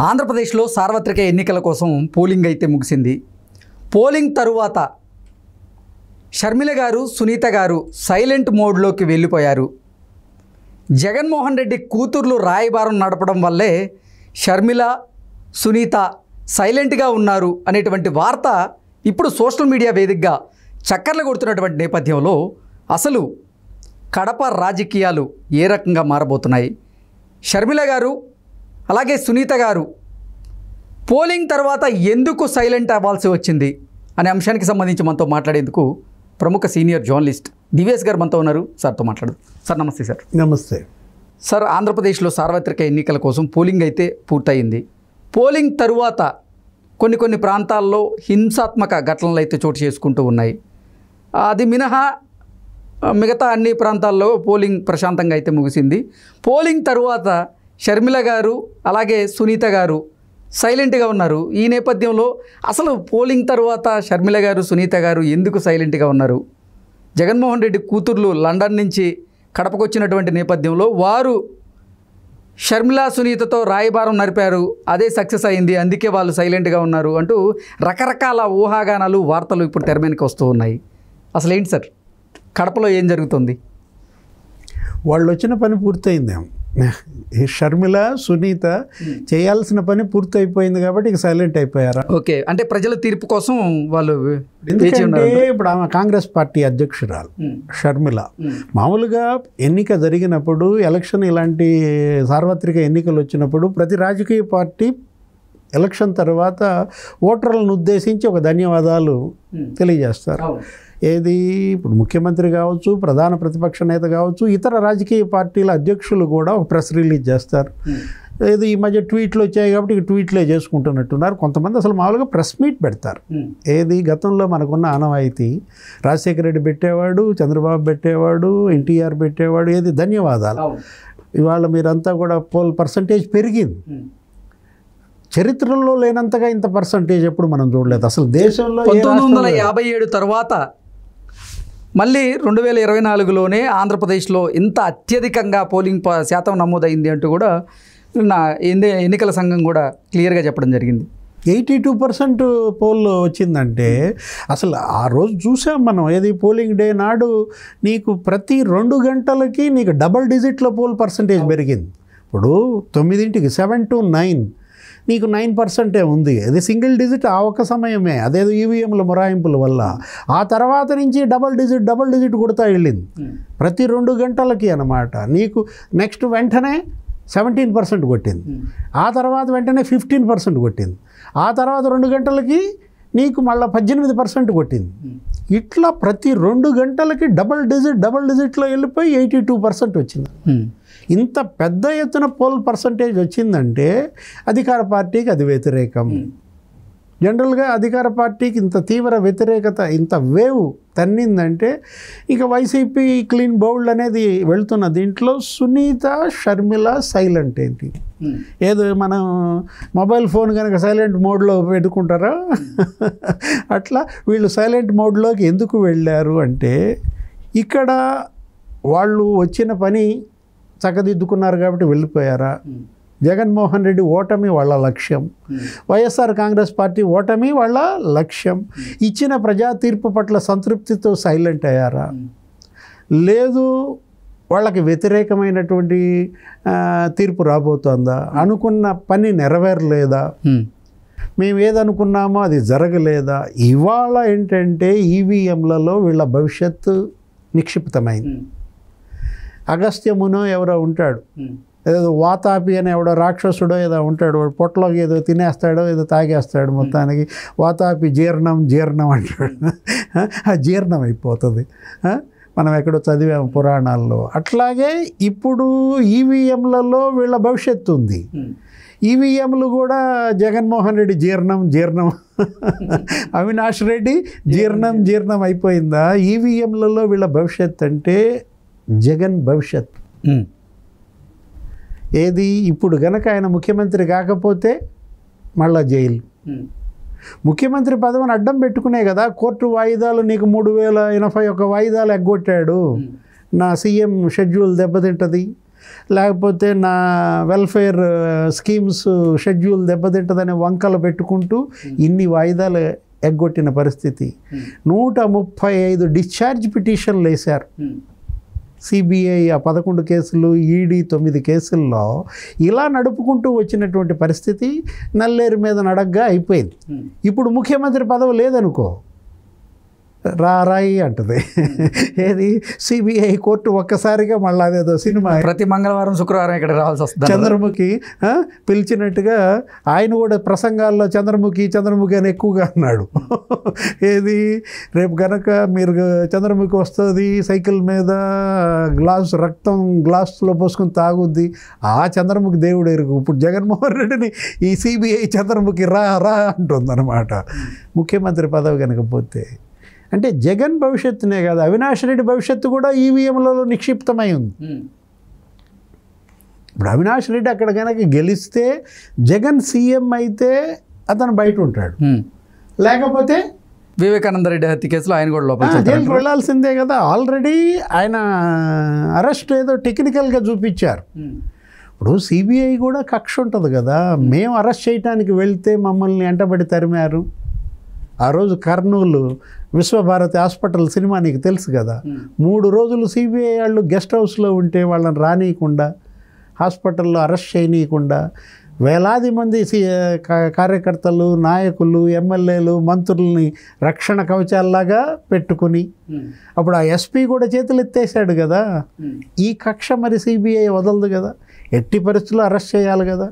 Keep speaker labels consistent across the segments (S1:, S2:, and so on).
S1: ఆంధ్రప్రదేశ్లో సార్వత్రిక ఎన్నికల కోసం పోలింగ్ అయితే ముగిసింది. పోలింగ్ తరువాత షర్మిల గారు, సునీత గారు సైలెంట్ మోడ్లోకి వెళ్ళిపోయారు. జగన్మోహన్ రెడ్డి కూతుర్లు రాయబారం నడపడం వల్లే షర్మిల, సునీత సైలెంట్గా ఉన్నారు అనేటువంటి వార్త ఇప్పుడు సోషల్ మీడియా వేదికగా చక్కర్లు కొడుతున్నటువంటి నేపథ్యంలో అసలు కడప రాజకీయాలు ఏ రకంగా మారబోతున్నాయి, షర్మిల గారు అలాగే సునీత గారు పోలింగ్ తర్వాత ఎందుకు సైలెంట్ అవ్వాల్సి వచ్చింది అనే అంశానికి సంబంధించి మనతో మాట్లాడేందుకు ప్రముఖ సీనియర్ జర్నలిస్ట్ దివేష్ గారు మనతో ఉన్నారు. సార్తో మాట్లాడు. సార్ నమస్తే. సార్
S2: నమస్తే.
S1: సార్, ఆంధ్రప్రదేశ్లో సార్వత్రిక ఎన్నికల కోసం పోలింగ్ అయితే పూర్తయింది. పోలింగ్ తరువాత కొన్ని ప్రాంతాల్లో హింసాత్మక ఘటనలు అయితే చోటు చేసుకుంటూ ఉన్నాయి. అది మినహా మిగతా అన్ని ప్రాంతాల్లో పోలింగ్ ప్రశాంతంగా అయితే ముగిసింది. పోలింగ్ తరువాత షర్మిల గారు అలాగే సునీత గారు సైలెంట్గా ఉన్నారు. ఈ నేపథ్యంలో అసలు పోలింగ్ తర్వాత షర్మిల గారు, సునీత గారు ఎందుకు సైలెంట్గా ఉన్నారు? జగన్మోహన్ రెడ్డి కూతుర్లు లండన్ నుంచి కడపకు వచ్చినటువంటి నేపథ్యంలో వారు షర్మిల, సునీతతో రాయబారం నడిపారు, అదే సక్సెస్ అయింది, అందుకే వాళ్ళు సైలెంట్గా ఉన్నారు అంటూ రకరకాల ఊహాగానాలు, వార్తలు ఇప్పుడు తెర మీదకి వస్తూ ఉన్నాయి. అసలు ఏంటి సార్, కడపలో ఏం జరుగుతుంది?
S2: వాళ్ళు వచ్చిన పని పూర్తయిందేమో. షర్మిల, సునీత చేయాల్సిన పని పూర్తయిపోయింది కాబట్టి ఇక సైలెంట్ అయిపోయారా?
S1: ఓకే, అంటే ప్రజల తీర్పు కోసం వాళ్ళు.
S2: ఎందుకంటే ఇప్పుడు ఆమె కాంగ్రెస్ పార్టీ అధ్యక్షురాలు షర్మిల. మామూలుగా ఎన్నిక జరిగినప్పుడు, ఎలక్షన్ ఇలాంటి సార్వత్రిక ఎన్నికలు వచ్చినప్పుడు ప్రతి రాజకీయ పార్టీ ఎలక్షన్ తర్వాత ఓటర్లను ఉద్దేశించి ఒక ధన్యవాదాలు తెలియజేస్తారు. ఏది ఇప్పుడు ముఖ్యమంత్రి కావచ్చు, ప్రధాన ప్రతిపక్ష నేత కావచ్చు, ఇతర రాజకీయ పార్టీల అధ్యక్షులు కూడా ఒక ప్రెస్ రిలీజ్ చేస్తారు. ఏది ఈ మధ్య ట్వీట్లు వచ్చాయి కాబట్టి ఇక ట్వీట్లే చేసుకుంటున్నట్టున్నారు. కొంతమంది అసలు మామూలుగా ప్రెస్ మీట్ పెడతారు. ఏది గతంలో మనకున్న ఆనవాయితీ, రాజశేఖర రెడ్డి పెట్టేవాడు, చంద్రబాబు పెట్టేవాడు, ఎన్టీఆర్ పెట్టేవాడు. ఏది ధన్యవాదాలు. ఇవాళ మీరంతా కూడా పోల్ పర్సంటేజ్ పెరిగింది. చరిత్రలో లేనంతగా ఇంత పర్సంటేజ్ ఎప్పుడు మనం చూడలేదు అసలు దేశంలో.
S1: 1957 తర్వాత మళ్ళీ 2024లోనే ఆంధ్రప్రదేశ్లో ఇంత అత్యధికంగా పోలింగ్ శాతం నమోదైంది అంటూ కూడా నిన్న ఎన్నికల సంఘం కూడా క్లియర్గా చెప్పడం జరిగింది.
S2: 82% పోల్ వచ్చిందంటే అసలు ఆ రోజు చూసాం మనం. ఏది పోలింగ్ డే నాడు నీకు ప్రతి 2 గంటలకి నీకు డబల్ డిజిట్లో పోల్ పర్సంటేజ్ పెరిగింది. ఇప్పుడు 9ంటికి 7 to 9 నీకు 9% ఉంది. అది సింగిల్ డిజిట్ ఆ ఒక్క సమయమే, అదేదో ఈవీఎంల మొరాయింపుల వల్ల. ఆ తర్వాత నుంచి డబల్ డిజిట్ కొడతా వెళ్ళింది ప్రతి 2 గంటలకి అన్నమాట. నీకు నెక్స్ట్ వెంటనే 17% కొట్టింది, ఆ తర్వాత వెంటనే 15% కొట్టింది, ఆ తర్వాత 2 గంటలకి నీకు మళ్ళీ 18% కొట్టింది. ఇట్లా ప్రతి 2 గంటలకి డబల్ డిజిట్లో వెళ్ళిపోయి 82% వచ్చింది. ఇంత పెద్ద ఎత్తున పోల్ పర్సంటేజ్ వచ్చిందంటే అధికార పార్టీకి అది వ్యతిరేకం. జనరల్గా అధికార పార్టీకి ఇంత తీవ్ర వ్యతిరేకత, ఇంత వేవ్ తన్నిందంటే ఇక వైసీపీ క్లీన్ బౌల్డ్ అనేది వెళ్తున్న దీంట్లో సునీత, షర్మిల సైలెంట్ ఏంటి? ఏదో మనం మొబైల్ ఫోన్ కనుక సైలెంట్ మోడ్లో పెట్టుకుంటారా అట్లా వీళ్ళు సైలెంట్ మోడ్లోకి ఎందుకు వెళ్ళారు అంటే, ఇక్కడ వాళ్ళు వచ్చిన పని చక్కదిద్దుకున్నారు కాబట్టి వెళ్ళిపోయారా? జగన్మోహన్ రెడ్డి ఓటమి వాళ్ళ లక్ష్యం, వైఎస్ఆర్ కాంగ్రెస్ పార్టీ ఓటమి వాళ్ళ లక్ష్యం. ఇచ్చిన ప్రజా తీర్పు పట్ల సంతృప్తితో సైలెంట్ అయ్యారా? లేదు వాళ్ళకి వ్యతిరేకమైనటువంటి తీర్పు రాబోతోందా? అనుకున్న పని నెరవేరలేదా? మేము ఏదనుకున్నామో అది జరగలేదా? ఇవాళ ఏంటంటే ఈవీఎంలలో వీళ్ళ భవిష్యత్తు నిక్షిప్తమైంది. అగస్త్యమునో ఎవరో ఉంటాడు, ఏదో వాతాపి అని ఎవడో రాక్షసుడో ఏదో ఉంటాడు, వాడు పొట్టలోకి ఏదో తినేస్తాడో ఏదో తాగేస్తాడు, మొత్తానికి వాతాపి జీర్ణం అంటాడు. ఆ జీర్ణం అయిపోతుంది. మనం ఎక్కడో చదివాము పురాణాల్లో. అట్లాగే ఇప్పుడు ఈవీఎంలలో వీళ్ళ భవిష్యత్తు ఉంది. ఈవీఎంలు కూడా జగన్మోహన్ రెడ్డి జీర్ణం అవినాష్ రెడ్డి జీర్ణం అయిపోయిందా? ఈవీఎంలలో వీళ్ళ భవిష్యత్తు అంటే జగన్ భవిష్యత్. ఏది ఇప్పుడు గనక ఆయన ముఖ్యమంత్రి కాకపోతే మళ్ళా జైలు. ముఖ్యమంత్రి పదవిని అడ్డం పెట్టుకునే కదా కోర్టు వాయిదాలు నీకు 3081 వాయిదాలు ఎగ్గొట్టాడు. నా సీఎం షెడ్యూల్ దెబ్బతింటుంది, లేకపోతే నా వెల్ఫేర్ స్కీమ్స్ షెడ్యూల్ దెబ్బతింటదనే వంకలు పెట్టుకుంటూ ఇన్ని వాయిదాలు ఎగ్గొట్టిన పరిస్థితి. 135 డిశ్చార్జ్ పిటిషన్లు వేశారు సిబిఐ. ఆ 11 కేసులు, ఈడీ 9 కేసుల్లో ఇలా నడుపుకుంటూ వచ్చినటువంటి పరిస్థితి నల్లేరు మీద నడగ్గా అయిపోయింది. ఇప్పుడు ముఖ్యమంత్రి పదవి లేదనుకో, రాయి అంటది. ఏది సిబిఐ కోర్టు ఒక్కసారిగా మళ్ళీ అదేదో సినిమా
S1: ప్రతి మంగళవారం శుక్రవారం ఇక్కడ రావాల్సి వస్తుంది.
S2: చంద్రముఖి పిలిచినట్టుగా ఆయన కూడా ప్రసంగాల్లో చంద్రముఖి అని ఎక్కువగా అన్నాడు. ఏది రేపు గనక మీరు చంద్రముఖి వస్తుంది సైకిల్ మీద రక్తం గ్లాసులో పోసుకుని తాగుద్ది, ఆ చంద్రముఖి దేవుడు ఎరుగు. ఇప్పుడు జగన్మోహన్ రెడ్డిని ఈ సిబిఐ చంద్రముఖి రా అంటుందన్నమాట. ముఖ్యమంత్రి పదవి కనుక పోతే అంటే జగన్ భవిష్యత్తునే కాదు, అవినాష్ రెడ్డి భవిష్యత్తు కూడా ఈవీఎంలలో నిక్షిప్తమై ఉంది. ఇప్పుడు అవినాష్ రెడ్డి అక్కడ కనుక గెలిస్తే జగన్ సీఎం అయితే అతను బయట ఉంటాడు, లేకపోతే
S1: వివేకానంద రెడ్డి హత్య కేసులో ఆయన కూడా లోపల
S2: జైలుకి వెళ్ళాల్సిందే కదా. ఆల్రెడీ ఆయన అరెస్ట్ ఏదో టెక్నికల్గా చూపించారు. ఇప్పుడు సిబిఐ కూడా కక్ష ఉంటుంది కదా, మేము అరెస్ట్ చేయడానికి వెళ్తే మమ్మల్ని ఎంటబడి తరిమారు. ఆ రోజు కర్నూలు విశ్వభారతి హాస్పిటల్ సినిమా నీకు తెలుసు కదా, 3 రోజులు సిబిఐ వాళ్ళు గెస్ట్ హౌస్లో ఉంటే వాళ్ళని రానియకుండా, హాస్పిటల్లో అరెస్ట్ చేయనీయకుండా వేలాది మంది కార్యకర్తలు, నాయకులు, ఎమ్మెల్యేలు, మంత్రుల్ని రక్షణ కవచాల్లాగా పెట్టుకుని అప్పుడు ఆ ఎస్పీ కూడా చేతులు ఎత్తేసాడు కదా. ఈ కక్ష మరి సిబిఐ వదలదు కదా, ఎట్టి పరిస్థితుల్లో అరెస్ట్ చేయాలి కదా,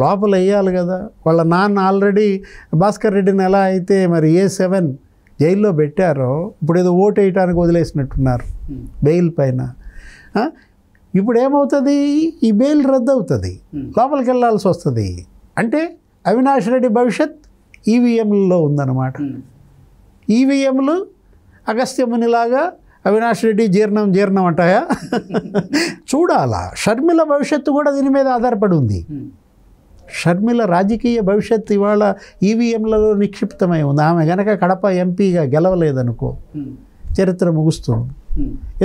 S2: లోపల వేయాలి కదా. వాళ్ళ నాన్న ఆల్రెడీ భాస్కర్ రెడ్డిని ఎలా అయితే మరి A7 జైల్లో పెట్టారో ఇప్పుడు ఏదో ఓటు వేయటానికి వదిలేసినట్టున్నారు బెయిల్ పైన. ఇప్పుడు ఏమవుతుంది, ఈ బెయిల్ రద్దు అవుతుంది, లోపలికి వెళ్ళాల్సి వస్తుంది. అంటే అవినాష్ రెడ్డి భవిష్యత్ ఈవీఎంలలో ఉందన్నమాట. ఈవీఎంలు అగస్త్యమునిలాగా అవినాష్ రెడ్డి జీర్ణం అంటాయా? చూడాలా. షర్మిల భవిష్యత్తు కూడా దీని మీద ఆధారపడి ఉంది. షర్మిల రాజకీయ భవిష్యత్తు ఇవాళ ఈవీఎంలలో నిక్షిప్తమై ఉంది. ఆమె గనక కడప ఎంపీగా గెలవలేదనుకో చరిత్ర ముగుస్తుంది.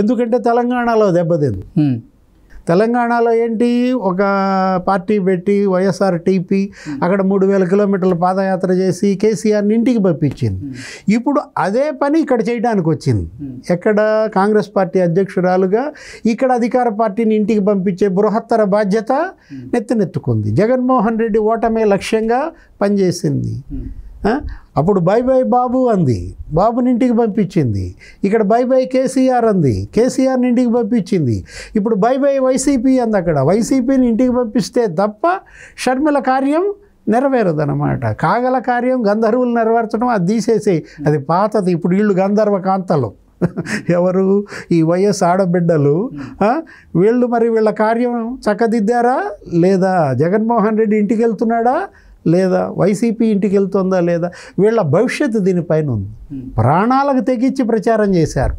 S2: ఎందుకంటే తెలంగాణలో దెబ్బతింది. తెలంగాణలో ఏంటి, ఒక పార్టీ పెట్టి వైఎస్ఆర్టీపీ అక్కడ 3000 కిలోమీటర్ల పాదయాత్ర చేసి కేసీఆర్ని ఇంటికి పంపించింది. ఇప్పుడు అదే పని ఇక్కడ చేయడానికి వచ్చింది. ఎక్కడ కాంగ్రెస్ పార్టీ అధ్యక్షురాలుగా ఇక్కడ అధికార పార్టీని ఇంటికి పంపించే బృహత్తర బాధ్యత నెత్తినెత్తుకుంది. జగన్మోహన్ రెడ్డి ఓటమే లక్ష్యంగా పనిచేసింది. అప్పుడు బై బై బాబు అంది, బాబుని ఇంటికి పంపించింది. ఇక్కడ బై బై కేసీఆర్ అంది, కేసీఆర్ని ఇంటికి పంపించింది. ఇప్పుడు బై బై వైసీపీ అంది, అక్కడ వైసీపీని ఇంటికి పంపిస్తే తప్ప షర్మిల కార్యం నెరవేరదన్నమాట. కాగల కార్యం గంధర్వులు నెరవేర్చడం అది తీసేసి, అది పాతది. ఇప్పుడు వీళ్ళు గంధర్వ కాంతలు ఎవరు, ఈ వైఎస్ ఆడబిడ్డలు. వీళ్ళు మరి వీళ్ళ కార్యం చక్కదిద్దారా లేదా, జగన్మోహన్ రెడ్డి ఇంటికి వెళ్తున్నాడా లేదా, వైసీపీ ఇంటికి వెళ్తుందా లేదా, వీళ్ళ భవిష్యత్తు దీనిపైన ఉంది. ప్రాణాలకు తెగించి ప్రచారం చేశారు.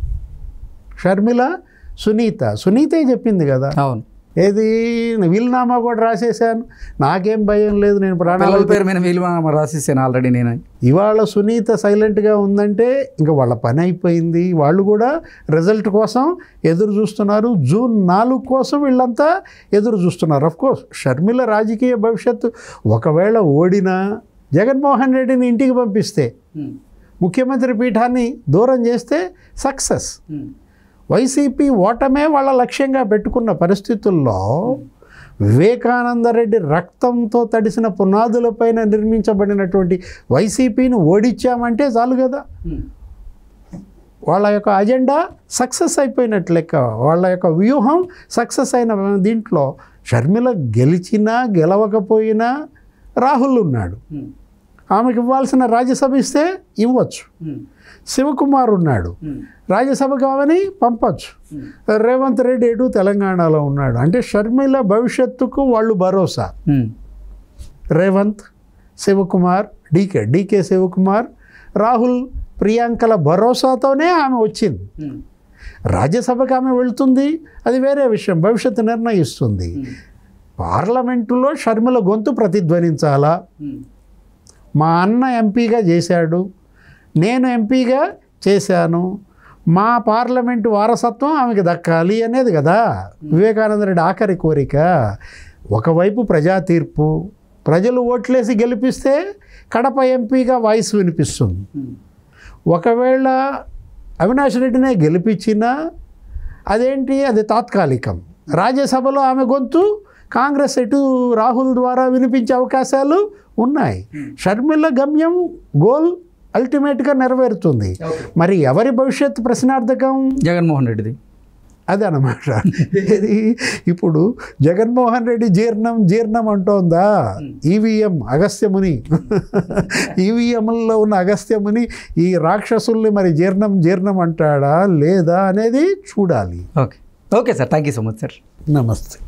S2: షర్మిల, సునీతే చెప్పింది కదా,
S1: అవును,
S2: ఏది వీలునామా కూడా రాసేసాను, నాకేం భయం లేదు, నేను ప్రాణాల
S1: పేరు మీద వీలునామా రాసేసాను ఆల్రెడీ నేను.
S2: ఇవాళ సునీత సైలెంట్గా ఉందంటే ఇంకా వాళ్ళ పని అయిపోయింది. వాళ్ళు కూడా రిజల్ట్ కోసం ఎదురు చూస్తున్నారు. June 4 కోసం వీళ్ళంతా ఎదురు చూస్తున్నారు. అఫ్కోర్స్ షర్మిల రాజకీయ భవిష్యత్తు ఒకవేళ ఓడినా జగన్మోహన్ రెడ్డిని ఇంటికి పంపిస్తే, ముఖ్యమంత్రి పీఠాన్ని దూరం చేస్తే సక్సెస్. వైసీపీ ఓటమే వాళ్ళ లక్ష్యంగా పెట్టుకున్న పరిస్థితుల్లో వివేకానంద రెడ్డి రక్తంతో తడిసిన పునాదులపైన నిర్మించబడినటువంటి వైసీపీని ఓడించామంటే చాలు కదా, వాళ్ళ యొక్క అజెండా సక్సెస్ అయిపోయినట్లు లెక్క. వాళ్ళ యొక్క వ్యూహం సక్సెస్ అయిన దీంట్లో షర్మిల గెలిచినా గెలవకపోయినా రాహుల్ ఉన్నాడు, ఆమెకు ఇవ్వాల్సిన రాజ్యసభ ఇస్తే ఇవ్వచ్చు. శివకుమార్ ఉన్నాడు, రాజ్యసభకు ఆమెని పంపచ్చు. రేవంత్ రెడ్డి ఎటు తెలంగాణలో ఉన్నాడు. అంటే షర్మిల భవిష్యత్తుకు వాళ్ళు భరోసా. రేవంత్, శివకుమార్, డీకే శివకుమార్, రాహుల్, ప్రియాంకల భరోసాతోనే ఆమె వచ్చింది. రాజ్యసభకు ఆమె వెళ్తుంది, అది వేరే విషయం, భవిష్యత్తు నిర్ణయిస్తుంది. పార్లమెంటులో షర్మిల గొంతు ప్రతిధ్వనించాలా. మా అన్న ఎంపీగా చేశాడు, నేను ఎంపీగా చేశాను, మా పార్లమెంటు వారసత్వం ఆమెకి దక్కాలి అనేది కదా వివేకానంద రెడ్డి ఆఖరి కోరిక. ఒకవైపు ప్రజా తీర్పు, ప్రజలు ఓట్లేసి గెలిపిస్తే కడప ఎంపీగా వాయిస్ వినిపిస్తుంది. ఒకవేళ అవినాష్ రెడ్డినే గెలిపించినా అదేంటి, అది తాత్కాలికం. రాజ్యసభలో ఆమె గొంతు కాంగ్రెస్ ఎటు రాహుల్ ద్వారా వినిపించే అవకాశాలు ఉన్నాయి. షర్మిల గమ్యం గోల్ అల్టిమేట్గా నెరవేరుతుంది. మరి ఎవరి భవిష్యత్తు ప్రశ్నార్థకం?
S1: జగన్మోహన్ రెడ్డిది.
S2: అదనమాట. ఇప్పుడు జగన్మోహన్ రెడ్డి జీర్ణం అంటోందా? ఈవీఎం అగస్త్యముని, ఈవీఎంలో ఉన్న అగస్త్యముని ఈ రాక్షసుల్ని మరి జీర్ణం అంటాడా లేదా అనేది చూడాలి.
S1: Okay sir, thank you so much sir.
S2: నమస్తే.